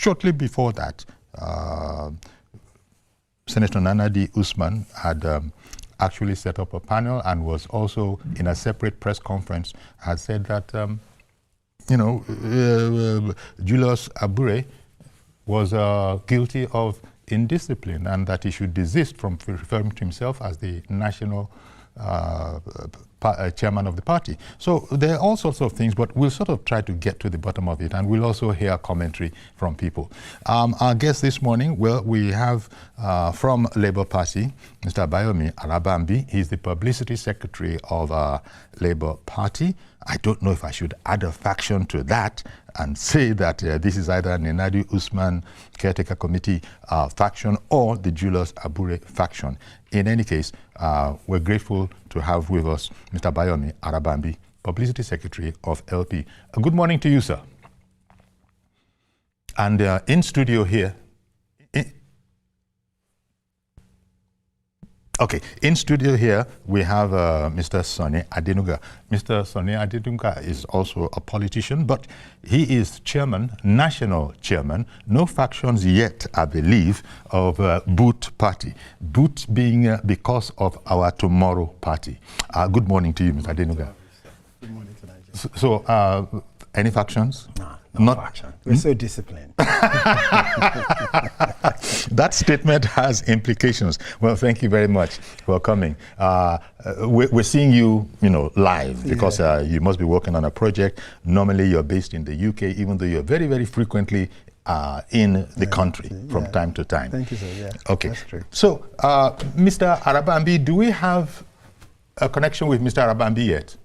Shortly before that, Senator Nana-D. Usman had actually set up a panel and was also in a separate press conference had said that, Julius Abure was guilty of indiscipline and that he should desist from referring to himself as the national chairman of the party. So there are all sorts of things, but we'll sort of try to get to the bottom of it, and we'll also hear commentary from people. Our guest this morning, well, we have from Labour Party, Mr. Abayomi Arabambi. He's the publicity secretary of Labour Party. I don't know if I should add a faction to that and say that this is either Nana-D. Usman Caretaker Committee faction or the Julius Abure faction. In any case, we're grateful to have with us Mr. Abayomi Arabambi, Publicity Secretary of LP. Good morning to you, sir. And in studio here, in studio here, we have Mr. Sonny Adenuga. Mr. Sonny Adenuga is also a politician, but he is chairman, national chairman, no factions yet, I believe, of Boot Party. Boot being because of our Tomorrow Party. Good morning to you, Mr. Adenuga. Good morning to Nigeria. So, any factions? No faction. We're so disciplined. That statement has implications. Well, thank you very much for coming. We're seeing you, live because you must be working on a project. Normally, you're based in the UK, even though you're very, very frequently in the country from time to time. Thank you, sir. Yeah. Okay. That's true. So, Mr. Arabambi, do we have a connection with Mr. Arabambi yet?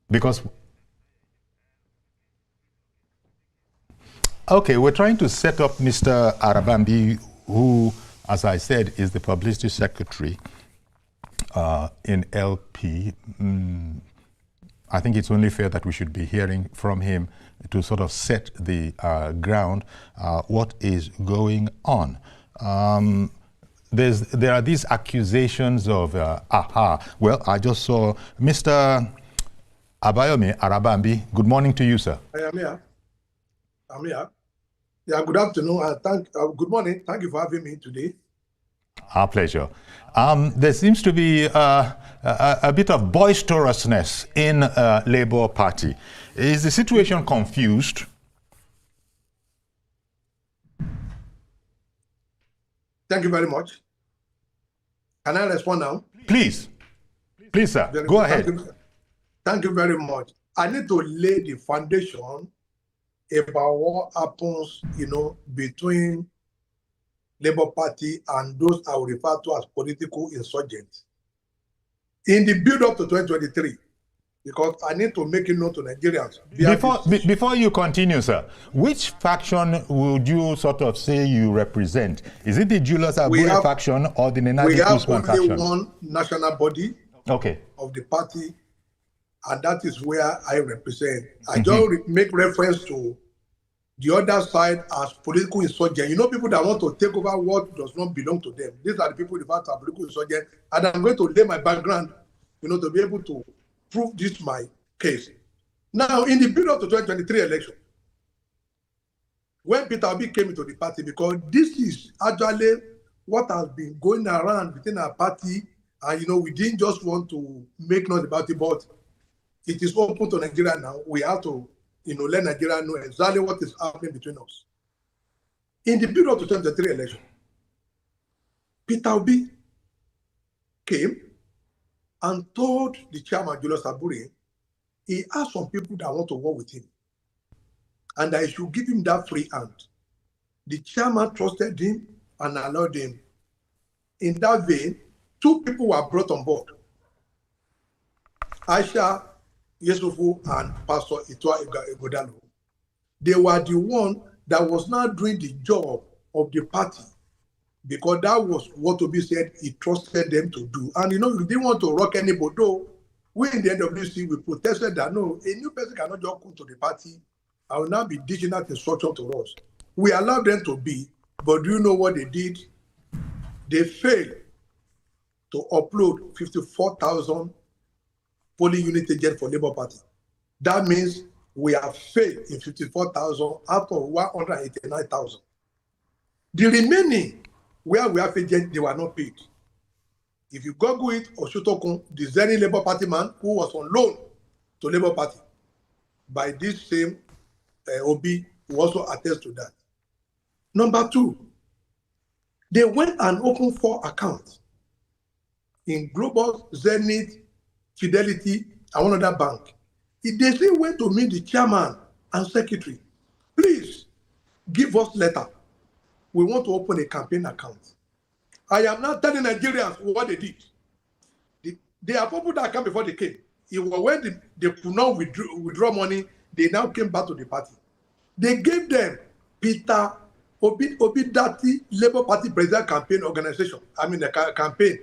Because okay, we're trying to set up Mr. Arabambi, who, as I said, is the publicity secretary in LP. I think it's only fair that we should be hearing from him to sort of set the ground, what is going on. There are these accusations of, well, I just saw Mr. Abayomi Arabambi. Good morning to you, sir. I am here. I'm here. Yeah, good afternoon. Good morning. Thank you for having me today. Our pleasure. There seems to be a bit of boisterousness in Labour Party. Is the situation confused? Thank you very much. Can I respond now? Please. Please, sir. Go ahead. Thank you very much. I need to lay the foundation about what happens, between Labour Party and those I will refer to as political insurgents. In the build-up to 2023, because I need to make it known to Nigerians. Before you continue, sir, which faction would you sort of say you represent? Is it the Julius Abure faction or the Nana-D. Usman faction? We have only one national body of the party, and that is where I represent. I just make reference to the other side as political insurgent. People that want to take over what does not belong to them. These are the people referred to as political insurgent. And I'm going to lay my background, to be able to prove this my case. Now, in the build-up to 2023 election, when Peter Obi came into the party, because this is actually what has been going around within our party, and we didn't just want to make noise about it, but it is open to Nigeria now. We have to let Nigeria know exactly what is happening between us. In the build-up to 2023 election, Peter Obi came and told the chairman, Julius Abure, he asked some people that want to work with him, and I should give him that free hand. The chairman trusted him and allowed him. In that vein, two people were brought on board. Aisha Yesufu and Pastor Itwa Igodalo. They were the one that was not doing the job of the party, because that was what Obi said he trusted them to do. And we didn't want to rock anybody. Though we in the NWC, we protested that no, a new person cannot just come to the party and will now be dishing out instruction to us. We allowed them to be, but do you know what they did? They failed to upload 54,000 polling unit agent for Labour Party. That means we have failed in 54,000 out of 189,000. The remaining, where we have agents, they were not paid. If you Google it, Oshutokun, the Zeni Labour Party man who was on loan to Labour Party, by this same Obi, who also attests to that. Number two, they went and opened 4 accounts in Global, Zenith, Fidelity, and one other bank. They still went to meet the chairman and secretary. Please, give us letter. We want to open a campaign account. I am not telling Nigerians what they did. They have opened that account before they came. It was when they could not withdraw money, they now came back to the party. They gave them Peter Obidati Labour Party President Campaign Organization, the campaign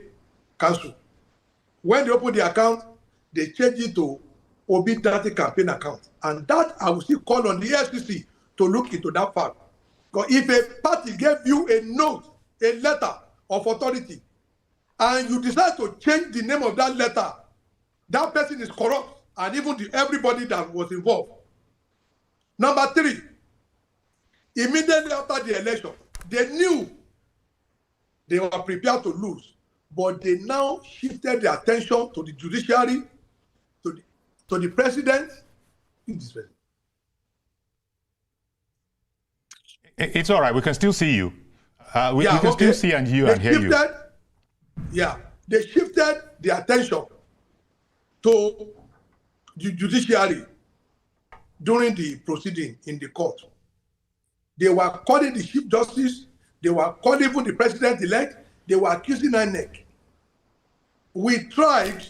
council. When they opened the account, they changed it to Obidati campaign account. And that I will still call on the SEC to look into that fact. Because if a party gave you a note, a letter of authority, and you decide to change the name of that letter, that person is corrupt, and even everybody that was involved. Number 3, immediately after the election, they knew they were prepared to lose, but they now shifted their attention to the judiciary, to the president. It's all right. We can still see you. We can still see and hear you. Yeah, they shifted the attention to the judiciary during the proceeding in the court. They were calling the Chief Justice, they were calling even the President-elect, they were accusing INEC. We tried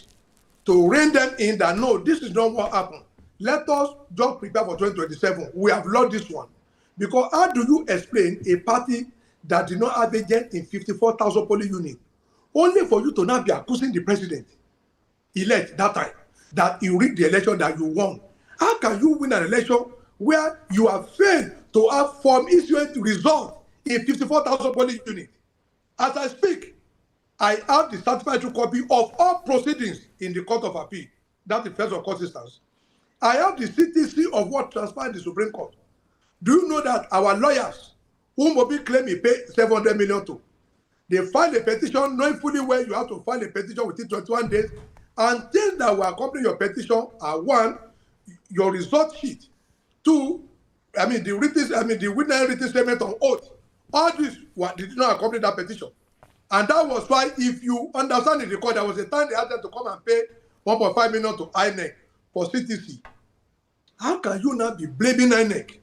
to rein them in that, no, this is not what happened. Let us just prepare for 2027. We have lost this one. Because how do you explain a party that did not have agent in 54,000 polling units, only for you to now be accusing the president-elect that time, that you rigged the election that you won? How can you win an election where you have failed to have form issuance result in 54,000 polling units? As I speak, I have the certified true copy of all proceedings in the Court of Appeal. That's the first of consistence. I have the CTC of what transpired in the Supreme Court. Do you know that our lawyers, whom Obi claim he paid 700 million to, they filed a petition knowing fully well you have to file a petition within 21 days, and things that will accompany your petition are: 1, your result sheet; 2, the witness written statement on oath. All this did not accompany that petition. And that was why, if you understand in the court, there was a time they had them to come and pay 1.5 million to INEC for CTC. How can you now be blaming INEC?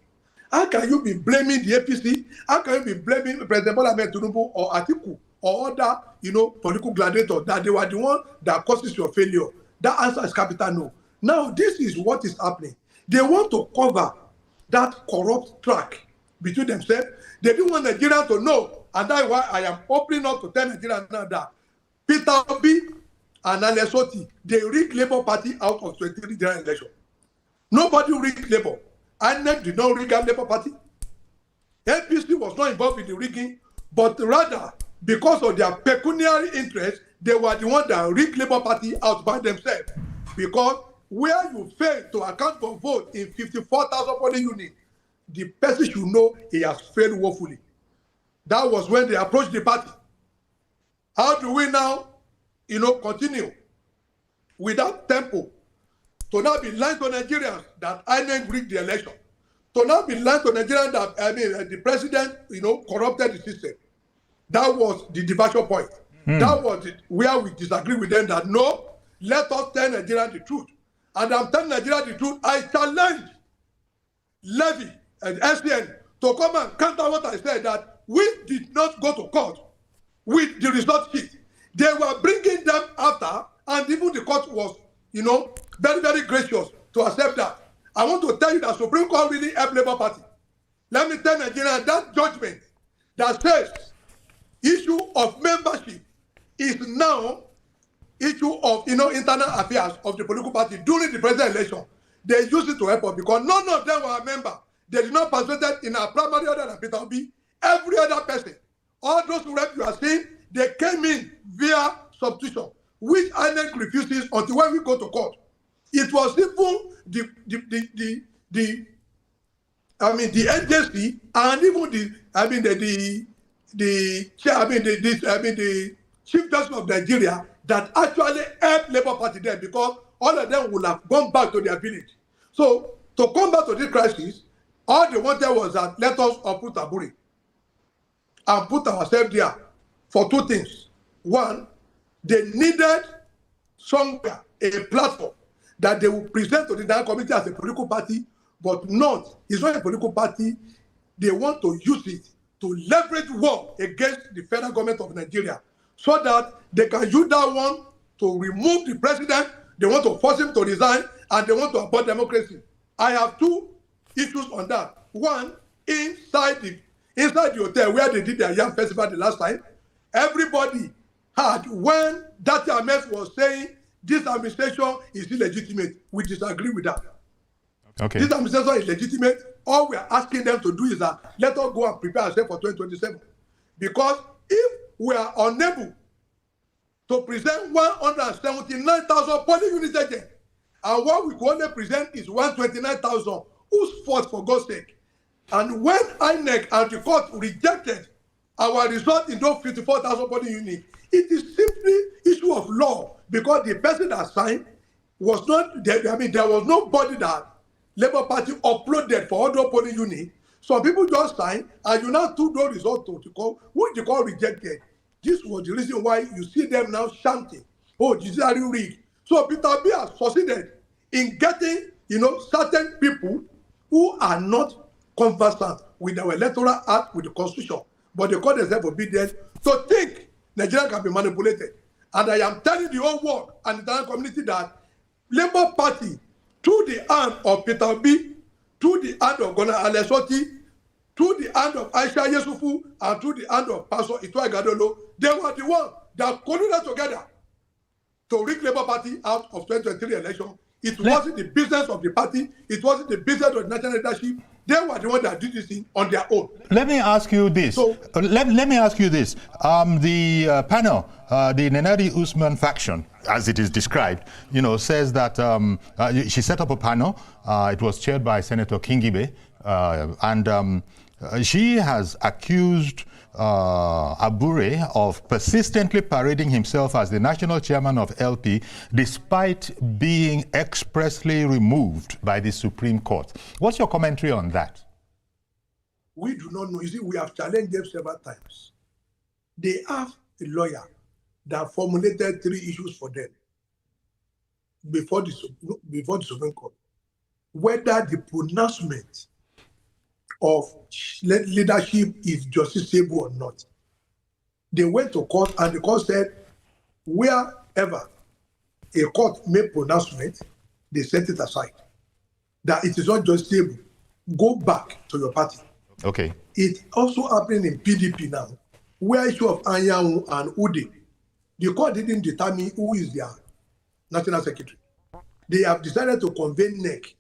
How can you be blaming the APC? How can you be blaming President Bola Ahmed Tinubu or Atiku or other, political gladiators, that they were the one that causes your failure? That answer is capital no. Now, this is what is happening. They want to cover that corrupt track between themselves. They didn't want Nigerians to know, and that's why I am opening up to tell Nigerians now that Peter Obi and Alesoti, they rigged Labour Party out of 23 general election. Nobody rigged Labour. INEC did not rig out Labour Party. APC was not involved in the rigging, but rather, because of their pecuniary interest, they were the ones that rigged Labour Party out by themselves. Because where you fail to account for vote in 54,000 polling units, the person should know he has failed woefully. That was when they approached the party. How do we now, continue with that tempo to now be lying to Nigerians that INEC rigged the election, to now be lying to Nigerians that the president, corrupted the system? That was the departure point. That was where we disagree with them. That no, let us tell Nigerians the truth. And I'm telling Nigerians the truth. I challenge Levy and SCN to come and counter what I said, that we did not go to court with the result sheet. They were bringing them after, and even the court was, very, very gracious to accept that. I want to tell you that Supreme Court really helped Labour Party. Let me tell Nigerians that judgment that says issue of membership is now issue of internal affairs of the political party during the presidential election. They used it to help us because none of them were a member. They did not participate in our primary other than Peter Obi. Every other person, all those reps you are seeing, they came in via substitution, which INEC refuses until when we go to court. It was even the agency, and even the Chief Justice of Nigeria that actually helped Labour Party there, because all of them would have gone back to their village. So to come back to this crisis, all they wanted was that let us uproot Buhari and put ourselves there for two things. One, they needed somewhere a platform that they will present to the National Committee as a political party, but not, it's not a political party. They want to use it to leverage war against the federal government of Nigeria, so that they can use that one to remove the president. They want to force him to resign, and they want to abort democracy. I have two issues on that. One, inside the hotel where they did their Yam Festival the last time, everybody had, when Dati Ahmed was saying this administration is illegitimate, we disagree with that. Okay. This administration is legitimate. All we are asking them to do is that let us go and prepare ourselves for 2027. Because if we are unable to present 179,000 polling unit agents, and what we can only present is 129,000, whose fault, for God's sake? And when INEC and the court rejected our result in those 54,000 polling units, it is simply issue of law, because the person that signed was not there. I mean, there was nobody that Labour Party uploaded for all those polling units. Some people just signed, and you now took those results to the court, which the court rejected. This was the reason why you see them now chanting, oh, judiciary rigged. So Peter B has succeeded in getting, certain people who are not conversant with our electoral act, with the constitution, but they call themselves obedient, to think Nigeria can be manipulated. And I am telling the whole world and the international community that Labour Party, through the hand of Peter B, through the hand of Ghana Alesoti, through the hand of Aisha Yesufu, and through the hand of Pastor Itwa Gadolo, they were the ones that colluded together to rig Labour Party out of 2023 election. It wasn't the business of the party. It wasn't the business of the national leadership. They were the ones that did this thing on their own. Let me ask you this. Let me ask you this. The panel, the Nenadi Usman faction, as it is described, says that she set up a panel. It was chaired by Senator Kingibe, and she has accused Abure of persistently parading himself as the national chairman of LP, despite being expressly removed by the Supreme Court. What's your commentary on that? We do not know. You see, we have challenged them several times. They have a lawyer that formulated 3 issues for them before the Supreme Court. Whether the pronouncement of leadership is justiciable or not. They went to court, and the court said, wherever a court made pronouncement, they set it aside. That it is not justiciable. Go back to your party. Okay. It's also happening in PDP now, where issue of Anyanwu and Ude, the court didn't determine who is their national secretary. They have decided to convene NEC,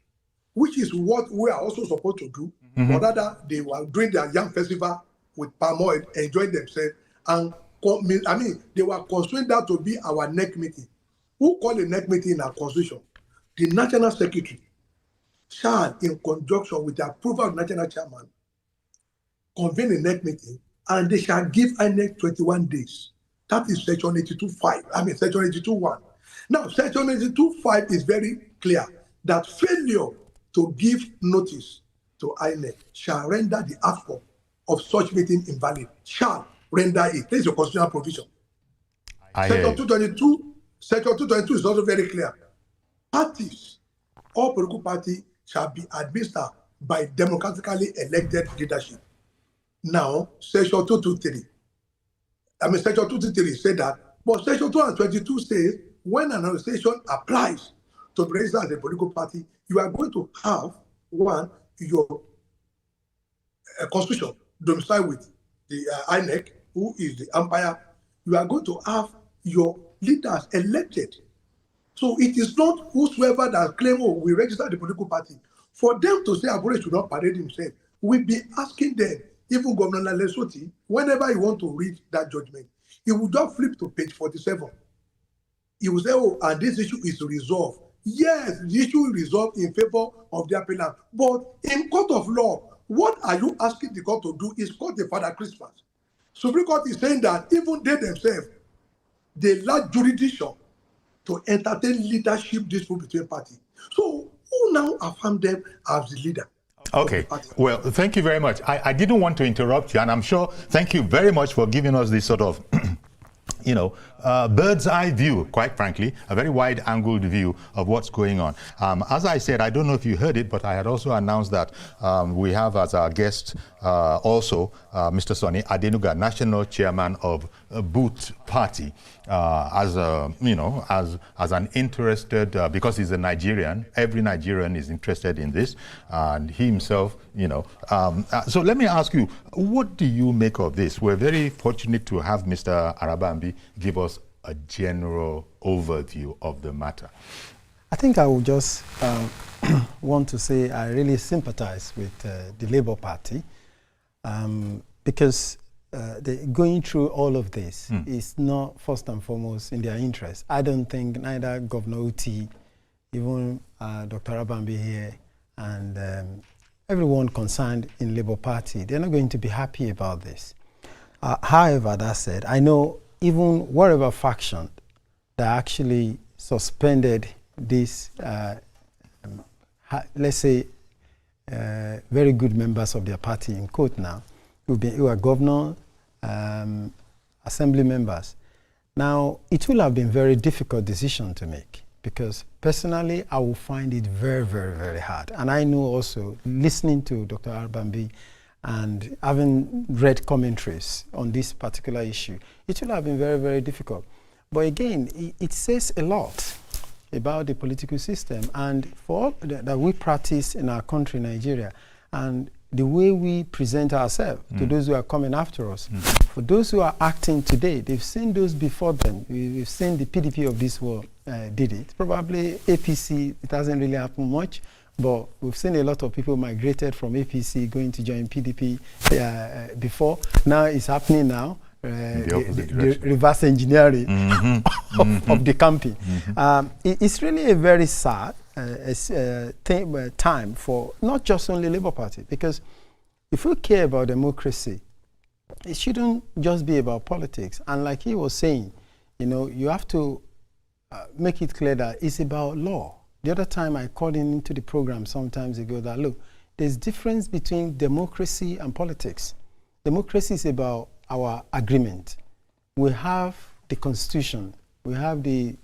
which is what we are also supposed to do. But rather, they were doing their Yam Festival with palm oil, enjoying themselves. And they were constrained that to be our NEC meeting. Who called a NEC meeting in our constitution? The National Secretary shall, in conjunction with the approval of the National Chairman, convene a NEC meeting, and they shall give INEC 21 days. That is section 82.5. Section 82.1. Now, section 82.5 is very clear that failure to give notice to INEC shall render the outcome of such meeting invalid. Shall render it. This is a constitutional provision. Section 222 is also very clear. Parties, all political parties, shall be administered by democratically elected leadership. Now, section 223. Section 223 said that, but section 222 says when an organization applies to be registered as a political party, you are going to have your constitution domiciled with the INEC, who is the umpire. You are going to have your leaders elected. So it is not whosoever that claim, oh, we register the political party. For them to say Abure should not parade himself, we'll be asking them, even Governor Lesoti, whenever you want to read that judgment, he will just flip to page 47. He will say, oh, and this issue is resolved yes, the issue will resolve in favor of the appellant. But in court of law, what are you asking the court to do is called the Father Christmas. Supreme Court is saying that even they themselves, they lack jurisdiction to entertain leadership dispute between parties. So who now affirm them as the leader? Okay, well, thank you very much. I didn't want to interrupt you, and I'm sure, thank you very much for giving us this sort of bird's eye view, quite frankly, a very wide angled view of what's going on. As I said, I don't know if you heard it, but I had also announced that we have as our guest also Mr. Sonny Adenuga, National Chairman of Boot Party, as an interested, because he's a Nigerian, every Nigerian is interested in this, and he himself, so let me ask you, what do you make of this? We're very fortunate to have Mr. Arabambi give us a general overview of the matter. I think I would just want to say I really sympathize with the Labour Party because going through all of this is not first and foremost in their interest. I don't think neither Governor Uti, even Dr. Arabambi here, and everyone concerned in Labour Party, they're not going to be happy about this. However, that said, I know even whatever faction that actually suspended this, let's say, very good members of their party in court now, who are governor, assembly members. Now, it will have been a very difficult decision to make because personally, I will find it very, very, very hard. And I know also, listening to Dr. Arabambi and having read commentaries on this particular issue, it will have been very, very difficult. But again, it says a lot about the political system and for all that we practice in our country, Nigeria, and the way we present ourselves to those who are coming after us. For those who are acting today, they've seen those before them. We've seen the PDP of this world did it. Probably APC, it hasn't really happened much, but we've seen a lot of people migrated from APC going to join PDP before. Now it's happening now. The reverse engineering of the campaign. It's really a very sad time for not just only Labour Party, because if we care about democracy, it shouldn't just be about politics. And like he was saying, you have to make it clear that it's about law. The other time I called into the program some times ago that, look, there's difference between democracy and politics. Democracy is about our agreement. We have the constitution, we have the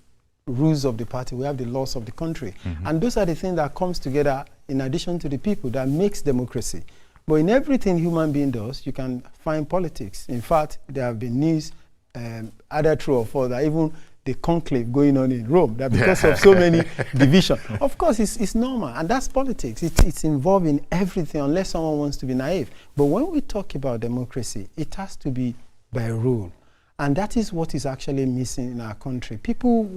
rules of the party, we have the laws of the country. And those are the things that comes together in addition to the people that makes democracy. But in everything human being does, you can find politics. In fact, there have been news, either true or false, that even the conclave going on in Rome, that because of so many divisions. Of course, it's normal, and that's politics. It's involved in everything unless someone wants to be naive. But when we talk about democracy, it has to be by rule. And that is what is actually missing in our country. People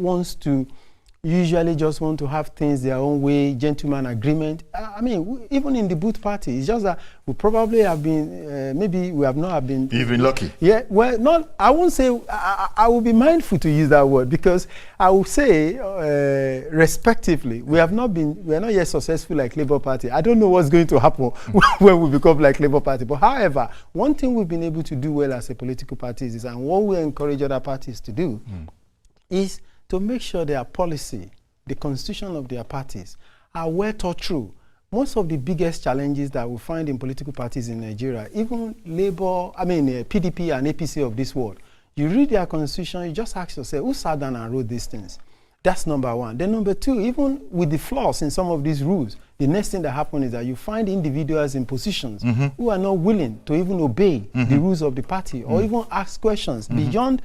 usually just want to have things their own way, gentleman agreement. I mean, even in the Boot Party, it's just that we probably have been, maybe we have not been. You've been lucky. Yeah, well, I won't say, I will be mindful to use that word because I will say, respectively, we are not yet successful like Labour Party. I don't know what's going to happen when we become like Labour Party. But however, one thing we've been able to do well as a political party is, and what we encourage other parties to do, is to make sure their policy, the constitution of their parties, are well thought through. Most of the biggest challenges that we find in political parties in Nigeria, even PDP and APC of this world, you read their constitution, you just ask yourself, who sat down and wrote these things? That's number one. Then number two, even with the flaws in some of these rules, the next thing that happens is that you find individuals in positions who are not willing to even obey the rules of the party or even ask questions beyond,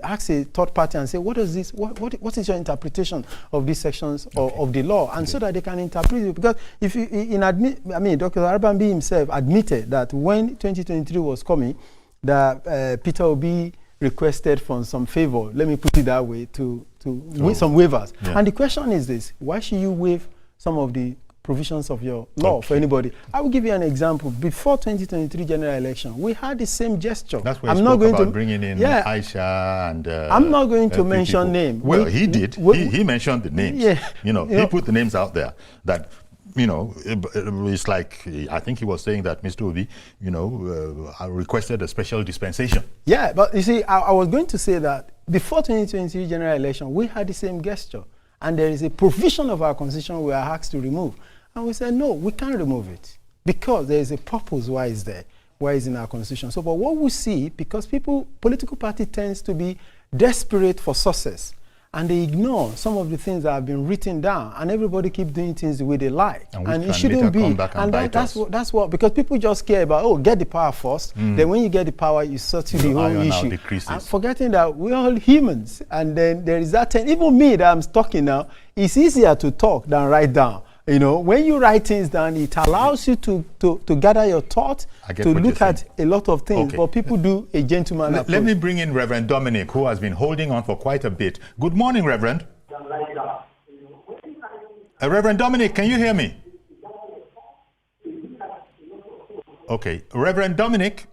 ask a third party and say, what is this? What is your interpretation of these sections of the law? And so that they can interpret it. Because if you, Dr. Arabambi himself admitted that when 2023 was coming, that Peter Obi requested for some favor, let me put it that way, to waive some waivers. Yeah. And the question is this: why should you waive some of the provisions of your law for anybody. I will give you an example. Before 2023 general election, we had the same gesture. That's why I'm not going to bringing in Aisha and. I'm not going to mention names. Well, he did. He mentioned the names. Yeah. He put the names out there that. It's like, I think he was saying that Mr. Obi, requested a special dispensation. Yeah, but you see, I was going to say that before 2023 general election, we had the same gesture. And there is a provision of our constitution we are asked to remove. And we said, no, we can't remove it because there is a purpose why it's there, why it's in our constitution. So, but what we see, because political party tends to be desperate for success, and they ignore some of the things that have been written down, and everybody keep doing things the way they like, and it shouldn't be. And that's what because people just care about get the power first. Then when you get the power, you sort the whole issue, and forgetting that we're all humans. And then there is that. Even me that I'm talking now, it's easier to talk than write down. When you write things down, it allows you to gather your thoughts, to look at a lot of things. Okay. But people do a gentleman approach. Let me bring in Reverend Dominic, who has been holding on for quite a bit. Good morning, Reverend. Reverend Dominic, can you hear me? Okay. Reverend Dominic.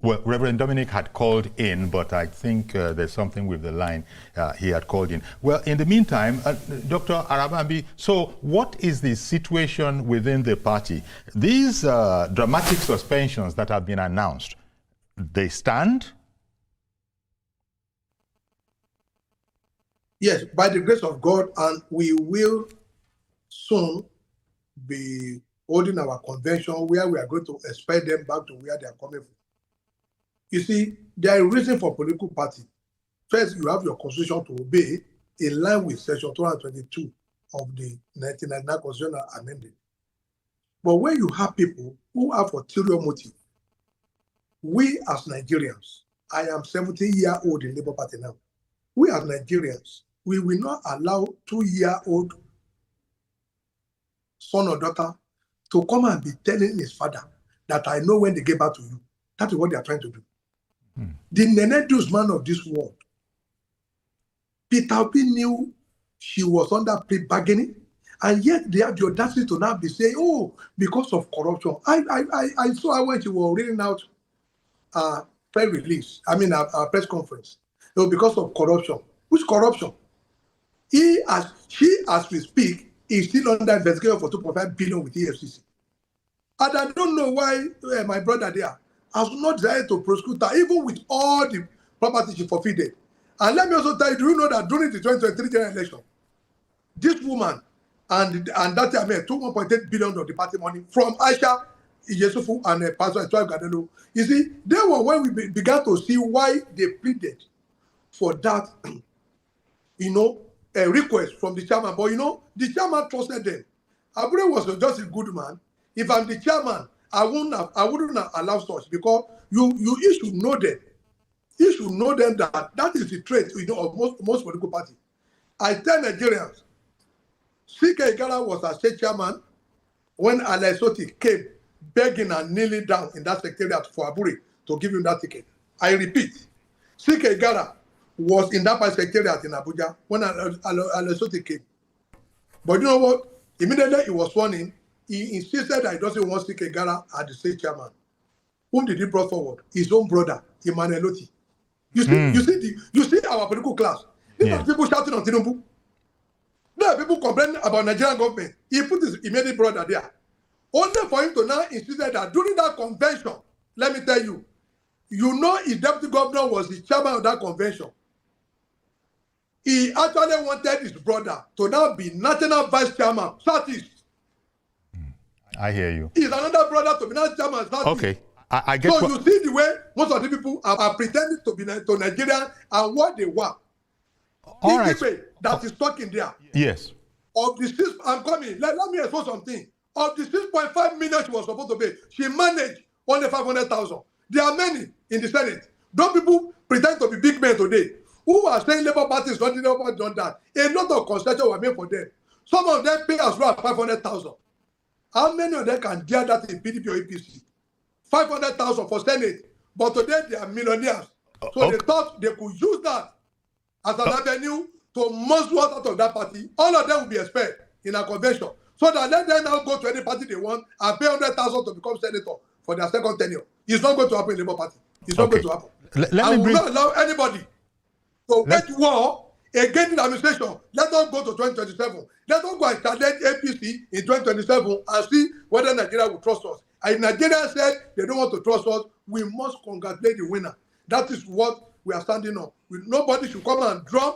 Well, Reverend Dominic had called in, but I think there's something with the line he had called in. Well, in the meantime, Dr. Arabambi, so what is the situation within the party? These dramatic suspensions that have been announced, they stand? Yes, by the grace of God, and we will soon be holding our convention where we are going to expel them back to where they are coming from. You see, there is reason for political party. First, you have your constitution to obey in line with section 222 of the 1999 constitutional amendment. But when you have people who have ulterior motive, we as Nigerians, I am 17-year-old in Labour Party now. We as Nigerians, we will not allow 2-year-old son or daughter to come and be telling his father that I know when they get back to you. That is what they are trying to do. The Nenedus man of this world, Peter Obi knew she was under pre-bargaining, and yet they have the audacity to now be saying, because of corruption. I saw her when she was reading out a press release, a press conference. Because of corruption. Which corruption? She, as we speak, is still under investigation for 2.5 billion with EFCC. And I don't know why my brother there has not decided to prosecute her, even with all the property she forfeited. And let me also tell you, do you know that during the 2023 general election, this woman and that time took 1.8 billion of the party money from Aisha Ijesufu and Pastor Etwa Gadelo. You see, they were when we began to see why they pleaded for that, a request from the chairman. But the chairman trusted them. Abure was just a good man. If I'm the chairman, I wouldn't have allowed such, because you should know them. You should know them that is the trait of most political parties. I tell Nigerians, C.K. Igala was a state chairman when Alain Soti came begging and kneeling down in that secretariat for Abure to give him that ticket. I repeat, C.K. Igala was in that secretariat in Abuja when Alain Soti came. But you know what? Immediately he was sworn in. He insisted that he doesn't want C.K. Igala as the state chairman. Whom did he brought forward? His own brother, Emmanuel Oti. You see our political class. These are people shouting on Tinubu. There are people complaining about Nigerian government. He put his immediate brother there. Only for him to now insist that during that convention, let me tell you, his deputy governor was the chairman of that convention. He actually wanted his brother to now be national vice chairman, Southeast. I hear you. He's another brother to be national chairman, Southeast. Okay. I get so you see the way most of the people are pretending to be to Nigerian and what they want. All right. That is talking there. Yes. Of the 6, I'm coming. Let me expose something. Of the 6.5 million she was supposed to pay, she managed only 500,000. There are many in the Senate. Don't people pretend to be big men today who are saying Labour Party is not done that. A lot of concessions were made for them. Some of them pay as well as 500,000. How many of them can dare that in PDP or APC? 500,000 for Senate, but today they are millionaires. So they thought they could use that as an avenue to muscle out of that party. All of them will be expelled in a convention. So that let them now go to any party they want and pay 100,000 to become senator for their second tenure. It's not going to happen in the Labour Party. It's not going to happen. And we will not allow anybody to wage war against the administration. Let us go to 2027. Let us go and challenge APC in 2027 and see whether Nigeria will trust us. And if Nigeria said they don't want to trust us, we must congratulate the winner. That is what we are standing on. Nobody should come and drum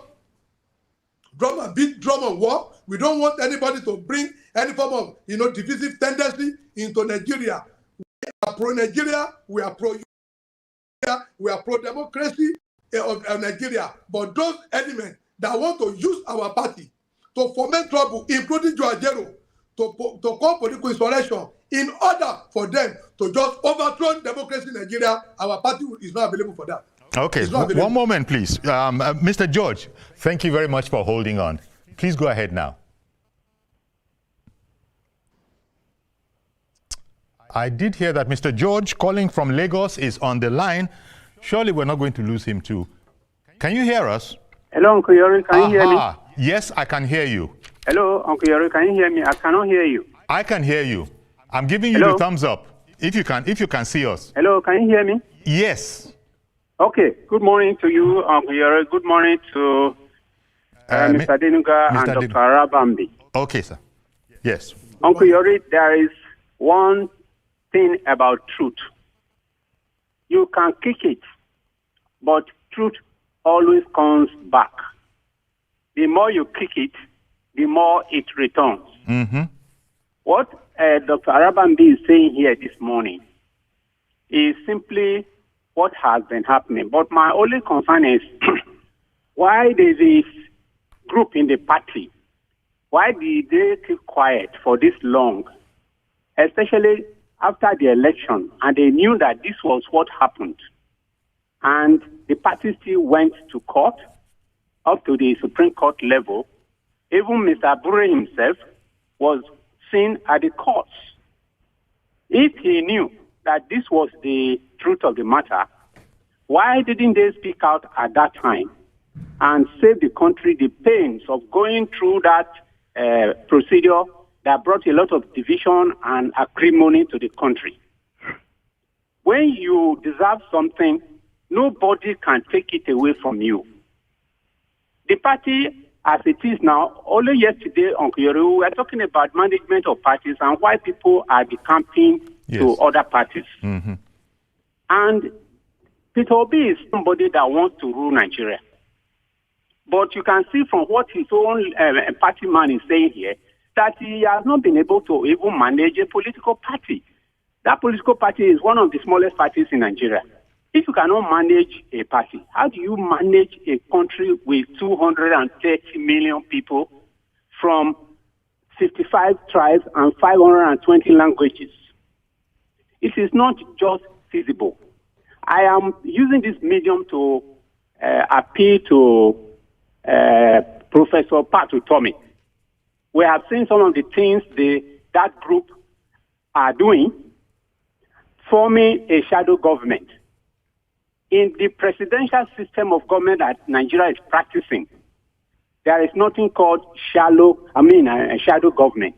and beat drum of war. We don't want anybody to bring any form of divisive tendency into Nigeria. We are pro-Nigeria, we are pro-Nigeria, we are pro-democracy of Nigeria. But those elements that want to use our party to foment trouble, including Joajero, to call political insurrection, in order for them to just overthrow democracy in Nigeria, our party is not available for that. Okay, one moment, please. Mr. George, thank you very much for holding on. Please go ahead now. I did hear that Mr. George, calling from Lagos, is on the line. Surely we're not going to lose him too. Can you hear us? Hello, Uncle Yori, can you hear me? Yes, I can hear you. Hello, Uncle Yori, can you hear me? I cannot hear you. I can hear you. I'm giving you the thumbs up. If you can see us. Hello, can you hear me? Yes. Okay. Good morning to you, Uncle Yori. Good morning to Mr. Denuga and Dr. Arabambi. Okay, sir. Yes. Uncle Yori, there is one thing about truth. You can kick it, but truth always comes back. The more you kick it, the more it returns. Mm-hmm. What Dr. Arabambi is saying here this morning is simply what has been happening. But my only concern is why did this group in the party, why did they keep quiet for this long, especially after the election, and they knew that this was what happened. And the party still went to court, up to the Supreme Court level. Even Mr. Buhari himself was seen at the courts. If he knew that this was the truth of the matter, why didn't they speak out at that time and save the country the pains of going through that procedure that brought a lot of division and acrimony to the country? When you deserve something, nobody can take it away from you. The party, as it is now, only yesterday, Uncle Yori, we were talking about management of parties and why people are decamping to other parties. Mm-hmm. And Peter Obi is somebody that wants to rule Nigeria. But you can see from what his own party man is saying here, that he has not been able to even manage a political party. That political party is one of the smallest parties in Nigeria. If you cannot manage a party, how do you manage a country with 230 million people from 55 tribes and 520 languages? It is not just feasible. I am using this medium to appeal to Professor Patu Tommy. We have seen some of the things that group are doing, forming a shadow government. In the presidential system of government that Nigeria is practicing, there is nothing called a shadow government.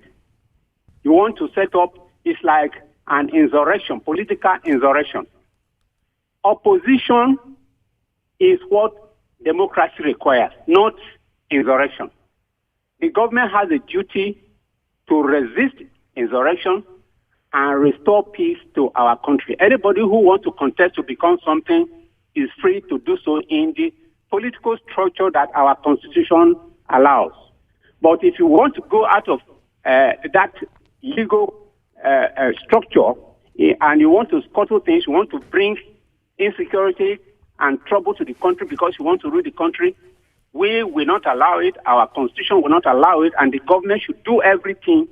You want to set up, it's like an insurrection, political insurrection. Opposition is what democracy requires, not insurrection. The government has a duty to resist insurrection and restore peace to our country. Anybody who wants to contest to become something is free to do so in the political structure that our constitution allows. But if you want to go out of that legal structure and you want to scuttle things, you want to bring insecurity and trouble to the country because you want to rule the country, we will not allow it, our constitution will not allow it, and the government should do everything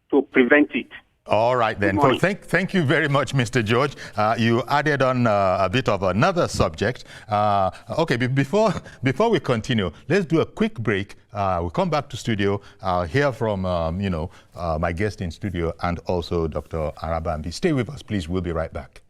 to prevent it. All right, then. So thank you very much, Mr. George. You added on a bit of another subject. Okay, before we continue, let's do a quick break. We'll come back to studio. I'll hear from, my guest in studio and also Dr. Arabambi. Stay with us, please. We'll be right back.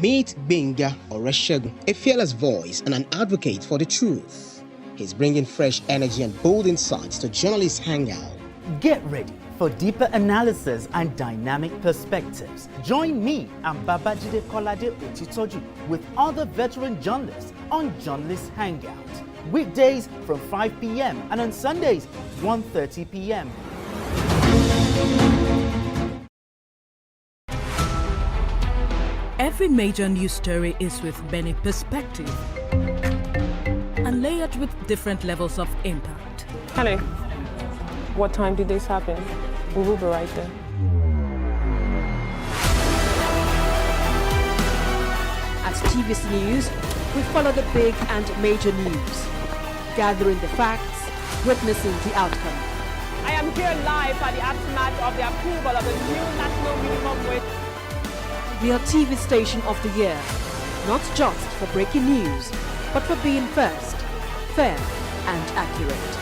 Meet Benga Oreshegun, a fearless voice and an advocate for the truth. He's bringing fresh energy and bold insights to journalists' Hangout. Get ready for deeper analysis and dynamic perspectives. Join me and Babajide Kolade Otitoju with other veteran journalists on Journalists Hangout. Weekdays from 5 p.m. and on Sundays 1:30 p.m. Every major news story is with many perspectives and layered with different levels of impact. Hello. What time did this happen? We will be right there. At TVC News, we follow the big and major news, gathering the facts, witnessing the outcome. I am here live at the aftermath of the approval of the new national minimum wage. We are TV Station of the Year, not just for breaking news, but for being first, fair and accurate.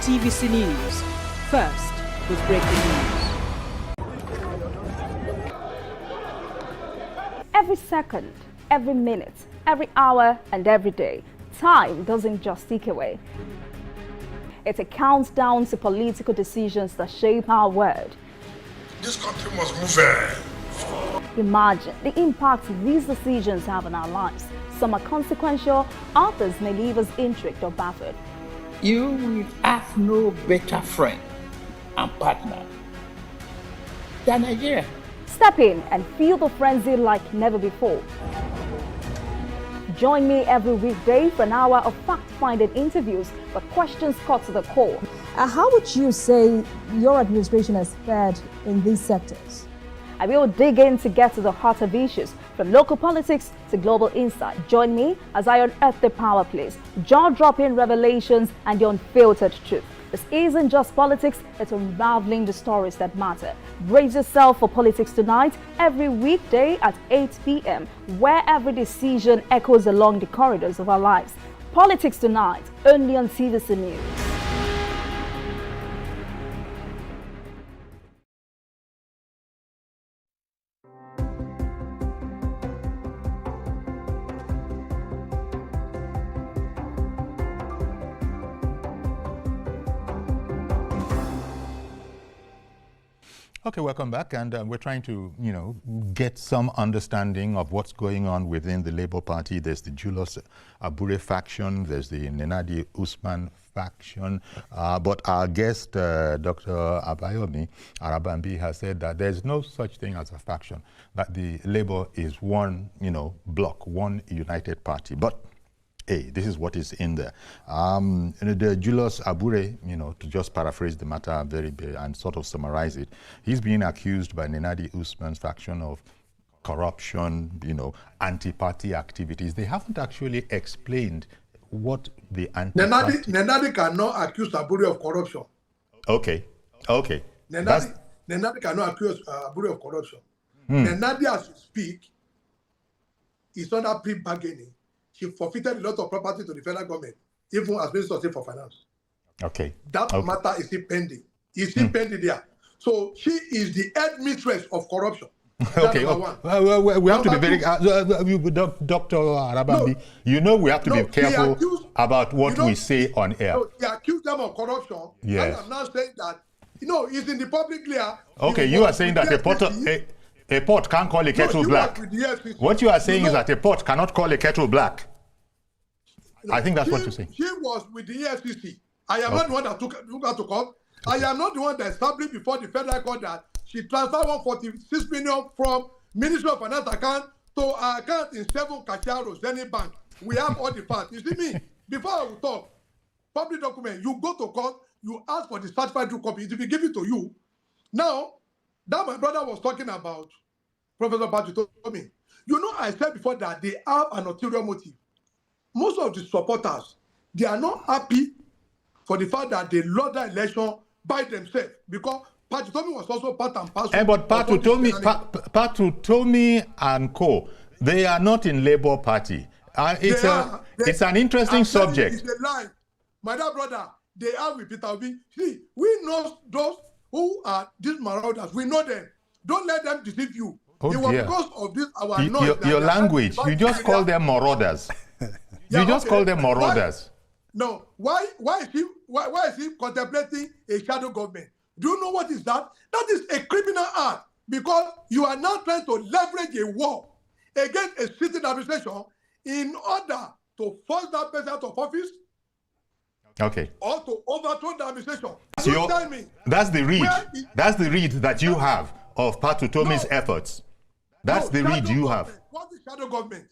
TVC News, first with breaking news. Every second, every minute, every hour and every day, time doesn't just tick away. It's a countdown to political decisions that shape our world. This country must move. Imagine the impact these decisions have on our lives. Some are consequential, others may leave us intrigued or baffled. You will have no better friend and partner than Nigeria. Step in and feel the frenzy like never before. Join me every weekday for an hour of fact-finding interviews where questions cut to the core. How would you say your administration has fared in these sectors? I will dig in to get to the heart of issues, from local politics to global insight. Join me as I unearth the power plays, jaw-dropping revelations and the unfiltered truth. This isn't just politics, it's unraveling the stories that matter. Brace yourself for Politics Tonight every weekday at 8 p.m, where every decision echoes along the corridors of our lives. Politics Tonight, only on TVC News. Okay, welcome back, and we're trying to, get some understanding of what's going on within the Labour Party. There's the Julius Abure faction, there's the Nenadi Usman faction, but our guest, Dr. Abayomi Arabambi, has said that there's no such thing as a faction, that the Labour is one, bloc, one united party. But hey, this is what is in there. The Julius Abure, to just paraphrase the matter very and sort of summarize it, he's being accused by Nenadi Usman's faction of corruption, anti-party activities. They haven't actually explained what the anti-party... Nenadi cannot accuse Abure of corruption. Okay. Nenadi cannot accuse Abure of corruption. Nenadi, as we speak, is under pre-bargaining. She forfeited a lot of property to the federal government, even as Minister for Finance. Okay. That matter is still pending. It's still pending there. So she is the head mistress of corruption. Okay. Well, we have to be very... Dr. Arabambi, we have to be careful about what we say on air. No, they accuse them of corruption. Yes. And I'm not saying that, it's in the public layer. Okay, you are saying that a pot can't call a kettle black. What you are saying is that a pot cannot call a kettle black. I think that's what you're saying. She was with the EFCC. I am not the one that took her to court. I am not the one that established before the federal court that she transferred 146 million from Ministry of Finance account to her account in 7 Kacharos, Zenith Bank. We have all the facts. You see me? Before I will talk, public document, you go to court, you ask for the certified true copy. It will be given to you. Now, that my brother was talking about, Professor Batu told me, I said before that they have an ulterior motive. Most of the supporters, they are not happy for the fact that they lost the election by themselves, because Patu Tomi was also part and parcel. But Patu Tomi and co, they are not in Labour Party. It's an interesting subject. It's a lie. My dear brother, they are with Peter Obi. See, we know those who are these marauders. We know them. Don't let them deceive you. Oh, it was dear. because of this our noise. Your language, you just call them marauders. You just call them marauders. No, why is he contemplating a shadow government? Do you know what is that? That is a criminal act, because you are now trying to leverage a war against a sitting administration in order to force that person out of office. Okay. Or to overthrow the administration. You tell me. That's the read. That's the read that you have of Pat Utomi's efforts. That's the read you have. What is shadow government?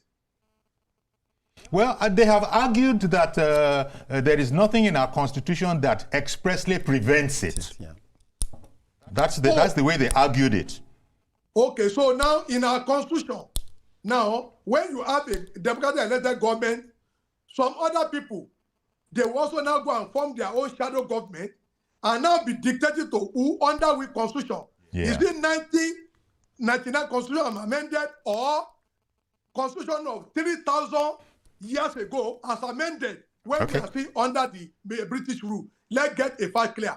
Well, they have argued that there is nothing in our constitution that expressly prevents it. Yeah. That's the way they argued it. Okay, so now in our constitution, now when you have a democratically elected government, some other people, they will also now go and form their own shadow government and now be dictated to who under which constitution. Yeah. Is it 1999 constitution amended, or constitution of 3,000 years ago as amended when we are still under the British rule? Let's get a fact clear.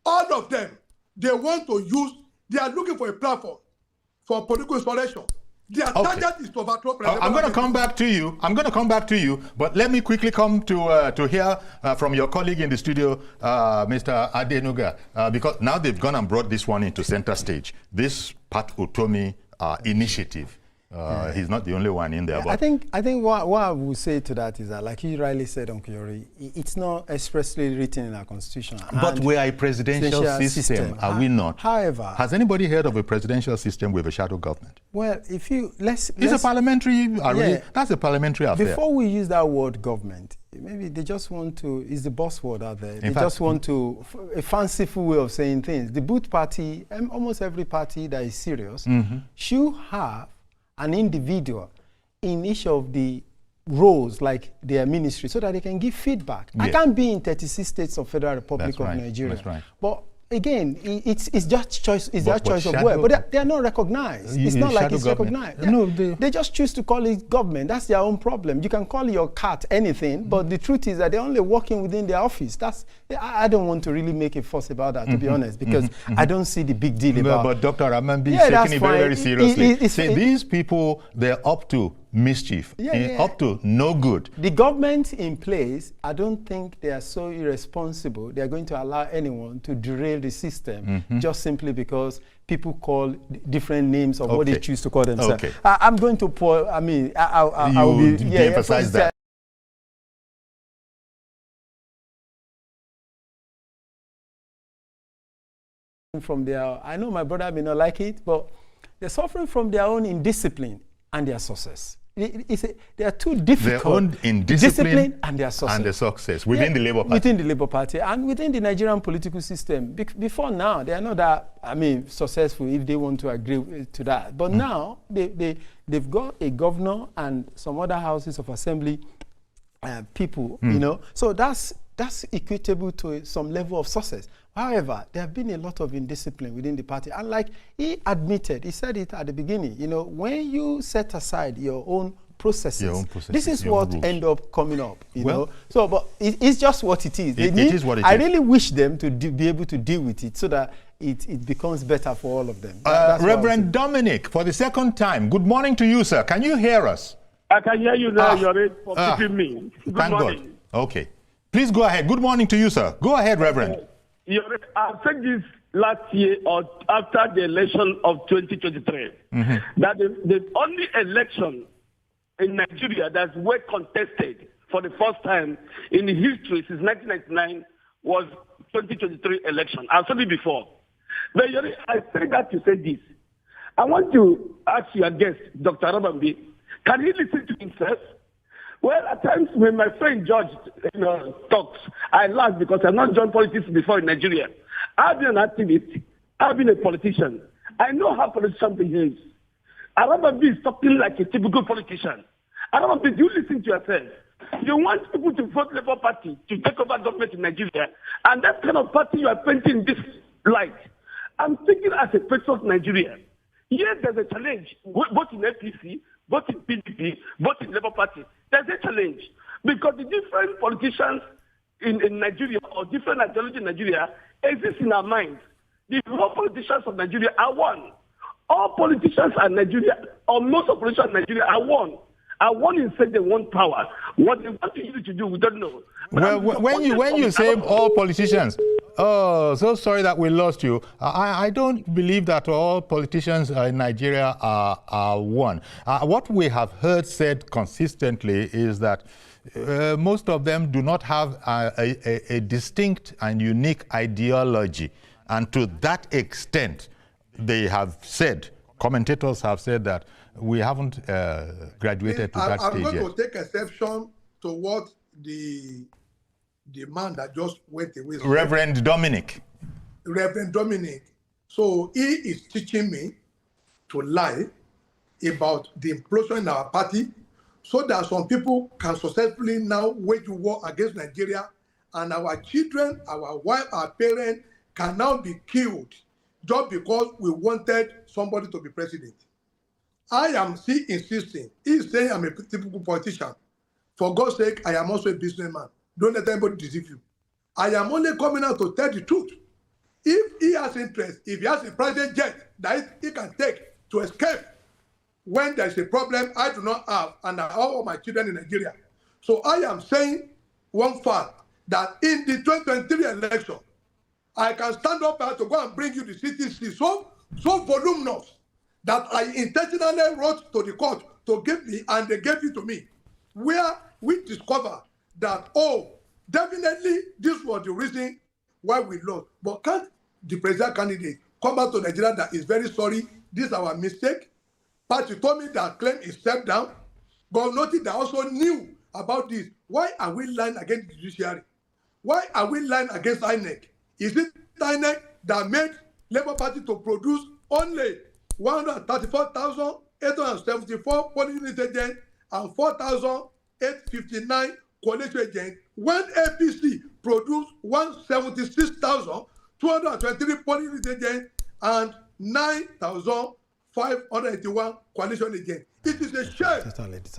All of them, they want to use, they are looking for a platform for political installation. Their target is to overthrow President. I'm going to come back to you. I'm going to come back to you, but let me quickly come to hear from your colleague in the studio, Mr. Adenuga, because now they've gone and brought this one into center stage. This Pat Utomi initiative. He's not the only one in there. But I think what I would say to that is that, like you rightly said, Onkiyori, it's not expressly written in our constitution. But we are a presidential system, are we not? However, has anybody heard of a presidential system with a shadow government? Well, if you it's a parliamentary. That's a parliamentary affair. Before we use that word government, maybe they just want to. It's the buzzword out there. They just want to a fanciful way of saying things. The Boot Party, almost every party that is serious, should have an individual in each of the roles, like their ministry, so that they can give feedback. I can't be in 36 states of Federal Republic of Nigeria. That's right. But again, it's just choice. It's their choice of word. But they are not recognized. It's not like it's recognized. No, they just choose to call it government. That's their own problem. You can call your cat anything, but the truth is that they're only working within their office. I don't want to really make a fuss about that, to be honest, because I don't see the big deal about it. But Dr. Ramanbi is taking it very, very seriously. See, these people, they're up to mischief, up to no good. The government in place, I don't think they are so irresponsible. They are going to allow anyone to derail the system just simply because people call different names of what they choose to call themselves. I'm going to pour, I mean, I will be emphasize that. From their, I know my brother may not like it, but they're suffering from their own indiscipline and their success. They are too difficult. Their own indiscipline and their success. And the success within the Labour Party. Within the Labour Party and within the Nigerian political system. Before now, they are not that, successful if they want to agree to that. But now, they've got a governor and some other houses of assembly people, you know. So that's equitable to some level of success. However, there have been a lot of indiscipline within the party. And like he admitted, he said it at the beginning, you know, when you set aside your own processes, this is what end up coming up, you know. So, but it's just what it is. It is what it is. I really wish them to be able to deal with it so that it becomes better for all of them. Reverend Dominic, for the second time, good morning to you, sir. Can you hear us? I can hear you now. You're ready for keeping me. Good morning. God. Okay. Please go ahead. Good morning to you, sir. Go ahead, Reverend. I've said this last year or after the election of 2023, that the only election in Nigeria that's well contested for the first time in history since 1999 was 2023 election. I've said it before. But I say that to say this. I want to ask your guest, Dr. Rabambi, can he listen to himself? Well, at times when my friend George talks, I laugh because I've not joined politics before in Nigeria. I've been an activist. I've been a politician. I know how politicians behave. Arababi is talking like a typical politician. Arababi, do you listen to yourself? You want people to vote Labour Party to take over government in Nigeria, and that kind of party you are painting this light. I'm thinking as a patriot of Nigeria. Yes, there's a challenge, both in APC, both in PDP, both in Labour Party. There's a challenge because the different politicians in Nigeria or different ideology in Nigeria exist in our minds. The whole politicians of Nigeria are one. All politicians in Nigeria, or most of politicians in Nigeria, are one. Are one in saying they want power. What they want you to do, we don't know. Well, when you say all politicians, oh, so sorry that we lost you. I don't believe that all politicians in Nigeria are one. What we have heard said consistently is that most of them do not have a distinct and unique ideology. And to that extent, they have said, commentators have said that we haven't graduated to that stage yet. I'm going to take exception to what the man that just went away said. Reverend Dominic. Reverend Dominic. So he is teaching me to lie about the implosion in our party so that some people can successfully now wage war against Nigeria, and our children, our wife, our parents can now be killed just because we wanted somebody to be president. I am still insisting. He is saying I'm a typical politician. For God's sake, I am also a businessman. Don't let anybody deceive you. I am only coming out to tell the truth. If he has interest, if he has a private jet that he can take to escape when there is a problem I do not have, and all of my children in Nigeria. So I am saying one fact, that in the 2023 election, I can stand up to go and bring you the CTC so voluminous that I intentionally wrote to the court to give me, and they gave it to me, where we discovered that, oh, definitely this was the reason why we lost. But can't the presidential candidate come back to Nigeria that is very sorry, this is our mistake? Party told me that claim is stepped down. Governor that also knew about this. Why are we lying against the judiciary? Why are we lying against INEC? Is it INEC that made Labour Party to produce only 134,874 polling unit agents and 4,859 coalition agents, when APC produced 176,223 polling unit agents and 9,581 coalition agents? It is a shame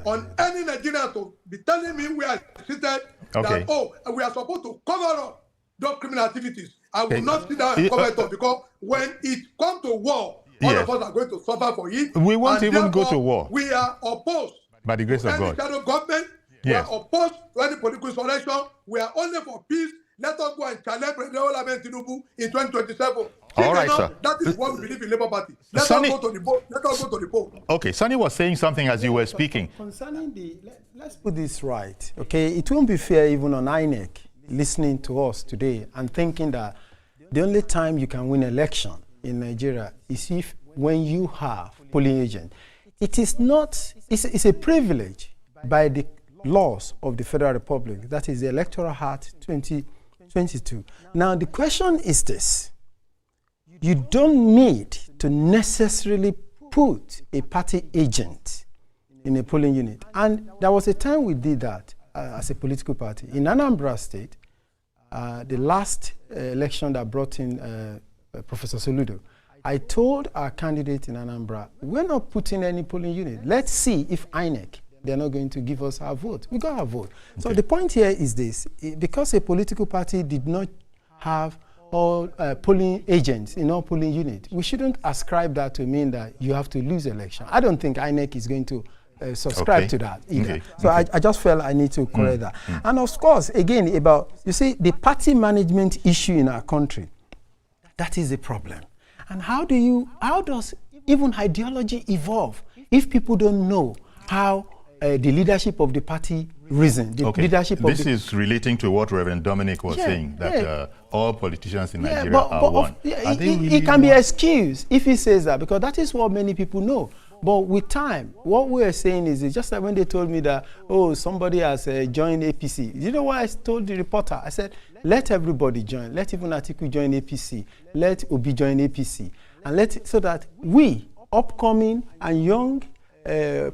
on any Nigerian to be telling me we are seated that, oh, we are supposed to cover up those criminal activities. I will not sit down and cover it up, because when it comes to war, all of us are going to suffer for it. We won't even go to war. We are opposed by the grace of God. Shadow government. We are opposed to any political insurrection. We are only for peace. Let us go and challenge President Tinubu in 2027. All right, sir. That is what we believe in Labour Party. Let us go to the poll. Let us go to the poll. Okay, Sonny was saying something as you were speaking. Concerning let's put this right, okay? It won't be fair even on INEC listening to us today and thinking that the only time you can win election in Nigeria is if when you have polling agent. It is not, it's a privilege by the laws of the Federal Republic. That is the Electoral Act 2022. Now the question is this: you don't need to necessarily put a party agent in a polling unit. And there was a time we did that as a political party. In Anambra State, the last election that brought in Professor Soludo, I told our candidate in Anambra, we're not putting any polling unit. Let's see if INEC, they're not going to give us our vote. We got our vote. Okay. So the point here is this: because a political party did not have all polling agents in all polling units, we shouldn't ascribe that to mean that you have to lose election. I don't think INEC is going to subscribe to that either. Okay. So I just felt I need to correct that. And of course, again, about, you see, the party management issue in our country, that is the problem. And how does even ideology evolve if people don't know how the leadership of the party reason? This is relating to what Reverend Dominic was saying, that all politicians in Nigeria are one. It can be excused if he says that, because that is what many people know. But with time, what we are saying is, just like when they told me that, oh, somebody has joined APC. You know what I told the reporter? I said, let everybody join. Let even Atiku join APC. Let Obi join APC. And so that we, upcoming and young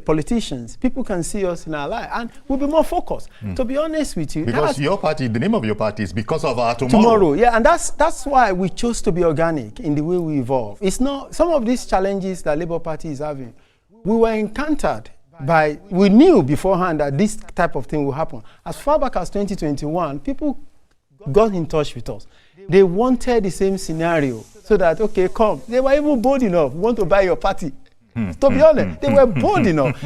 politicians, people can see us in our life and we'll be more focused. To be honest with you, because your party, the name of your party is because of our tomorrow. Tomorrow, yeah, and that's why we chose to be organic in the way we evolve. It's not some of these challenges that Labour Party is having. We were encountered by, we knew beforehand that this type of thing will happen. As far back as 2021, people got in touch with us. They wanted the same scenario so that, okay, come. They were even bold enough. We want to buy your party. To be honest, they were bold enough,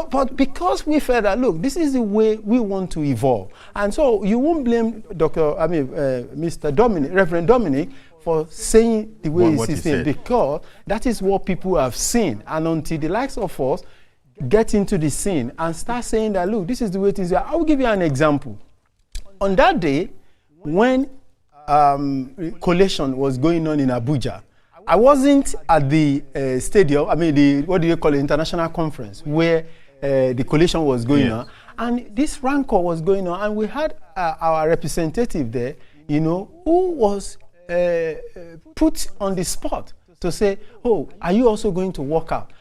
but because we felt that, look, this is the way we want to evolve. And so you won't blame Mr. Dominic, Reverend Dominic, for saying the way he's saying, because that is what people have seen. And until the likes of us get into the scene and start saying that, look, this is the way it is. I will give you an example. On that day, when collation was going on in Abuja, I wasn't at the stadium, what do you call it, international conference, where the collation was going on. And this rancor was going on. And we had our representative there, who was put on the spot to say, oh, are you also going to walk out?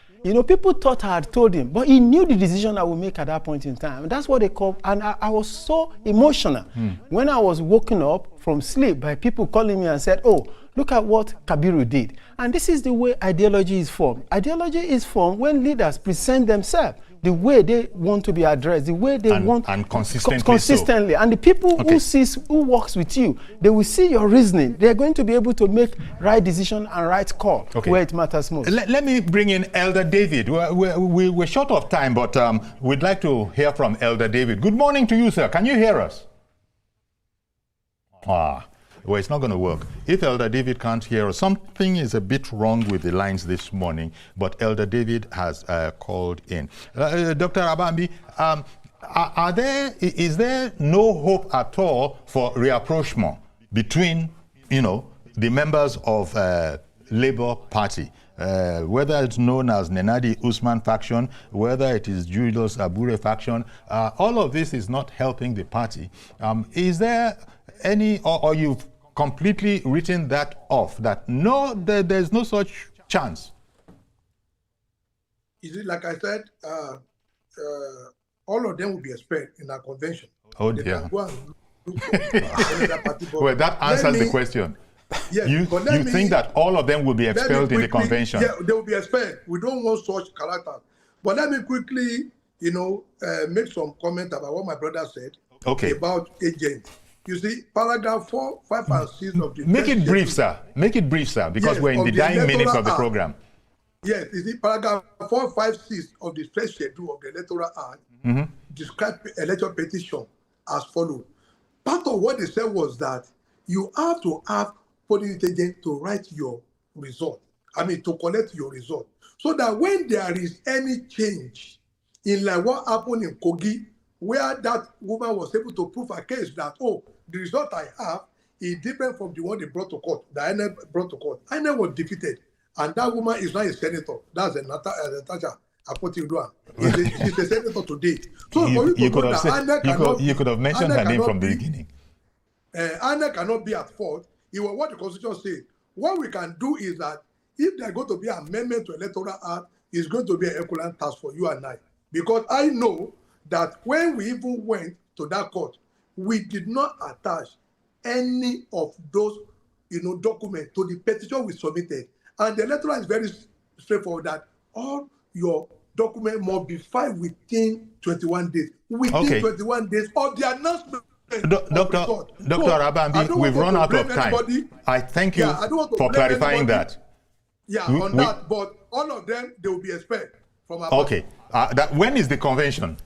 People thought I had told him, but he knew the decision I would make at that point in time. And that's what they call, and I was so emotional when I was woken up from sleep by people calling me and said, oh, look at what Kabiru did. And this is the way ideology is formed. Ideology is formed when leaders present themselves the way they want to be addressed, the way they want. And consistently. So. And the people who works with you, they will see your reasoning. They're going to be able to make right decision and right call where it matters most. Let me bring in Elder David. We're short of time, but we'd like to hear from Elder David. Good morning to you, sir. Can you hear us? Well, it's not going to work. If Elder David can't hear us, something is a bit wrong with the lines this morning, but Elder David has called in. Dr. Abambi, is there no hope at all for rapprochement between, the members of Labour Party? Whether it's known as Nenadi Usman faction, whether it is Julius Abure faction, all of this is not helping the party. Is there any, or you've completely written that off, that no, there's no such chance? Is it like I said, all of them will be expelled in our convention. Oh dear. Well, that answers the question. Yes, you think that all of them will be expelled in the convention? Yeah, they will be expelled. We don't want such characters. But let me quickly, make some comment about what my brother said about agents. You see, paragraph 4, 5, and 6 of the... Make it brief, sir. Make it brief, sir, because we're in the dying minutes of the program. Yes, you see, paragraph 4, 5, 6 of the first schedule of the Electoral Act describe electoral petition as follows. Part of what they said was that you have to have polling agent to write your result. To collect your result. So that when there is any change in like what happened in Kogi, where that woman was able to prove her case that, the result I have is different from the one they brought to court, the INEC brought to court. INEC was defeated, and that woman is not a senator. That's Natasha Akpoti-Uduaghan. She's a senator today. So you could have mentioned her name from the beginning. INEC cannot be at fault. It was what the Constitution says. What we can do is that if there's going to be an amendment to Electoral Act, it's going to be an equivalent task for you and I. Because I know that when we even went to that court, we did not attach any of those, documents to the petition we submitted. And the electoral is very straightforward that all your documents must be filed within 21 days. Within 21 days of the announcement. Dr. Abambi, we've run out of time. I thank you for clarifying that. That, but all of them, they will be expelled from our party. When is the convention?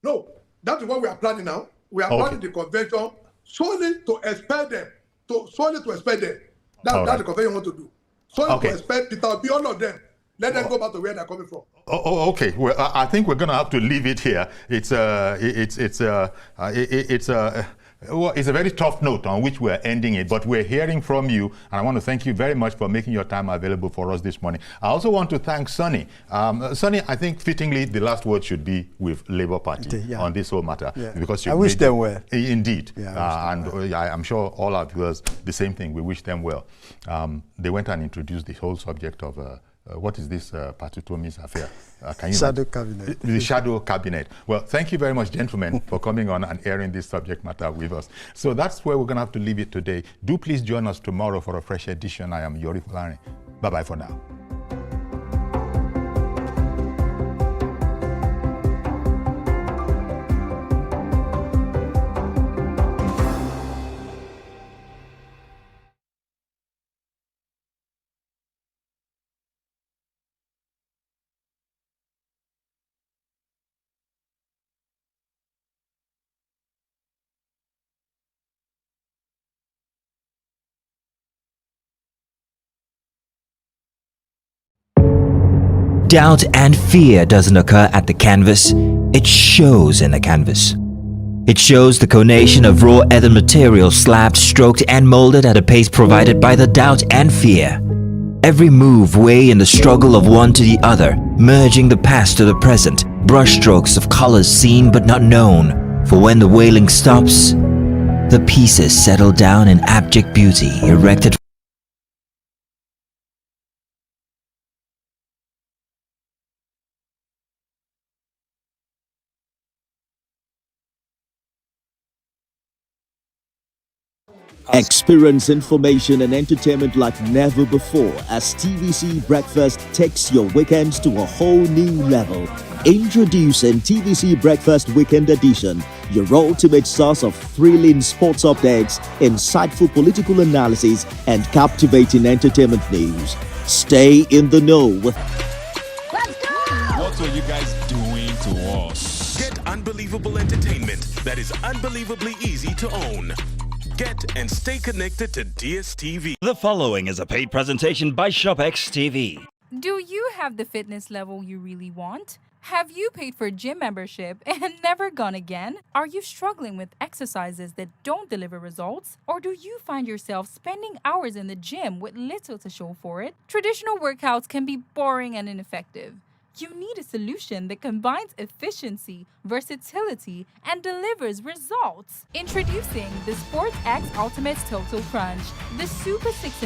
No, that is what we are planning now. We are planning the convention solely to expel them. That's the convention want to do. Solely to expel Peter Obi, all of them. Let them go back to where they're coming from. Okay. Well, I think we're going to have to leave it here. It's a very tough note on which we're ending it, but we're hearing from you, and I want to thank you very much for making your time available for us this morning. I also want to thank Sonny. Sonny, I think fittingly the last word should be with Labour Party on this whole matter. Because I wish them well. Indeed. I'm sure all our viewers, the same thing. We wish them well. They went and introduced the whole subject of what is this Patutomi's affair? Shadow cabinet. The shadow cabinet. Well, thank you very much, gentlemen, for coming on and airing this subject matter with us. So that's where we're going to have to leave it today. Do please join us tomorrow for a fresh edition. I am Yori Fulani. Bye-bye for now. Doubt and fear doesn't occur at the canvas, it shows in the canvas. It shows the conation of raw earthen material slabbed, stroked and molded at a pace provided by the doubt and fear. Every move way in the struggle of one to the other, merging the past to the present, brushstrokes of colors seen but not known. For when the wailing stops, the pieces settle down in abject beauty, erected Experience information and entertainment like never before as TVC Breakfast takes your weekends to a whole new level. Introducing TVC Breakfast Weekend Edition, your ultimate source of thrilling sports updates, insightful political analysis, and captivating entertainment news. Stay in the know with... What are you guys doing to us? Get unbelievable entertainment that is unbelievably easy to own. Get and stay connected to DSTV. The following is a paid presentation by ShopX TV. Do you have the fitness level you really want? Have you paid for gym membership and never gone again? Are you struggling with exercises that don't deliver results? Or do you find yourself spending hours in the gym with little to show for it? Traditional workouts can be boring and ineffective. You need a solution that combines efficiency, versatility, and delivers results. Introducing the Sport X Ultimate Total Crunch, the Super 6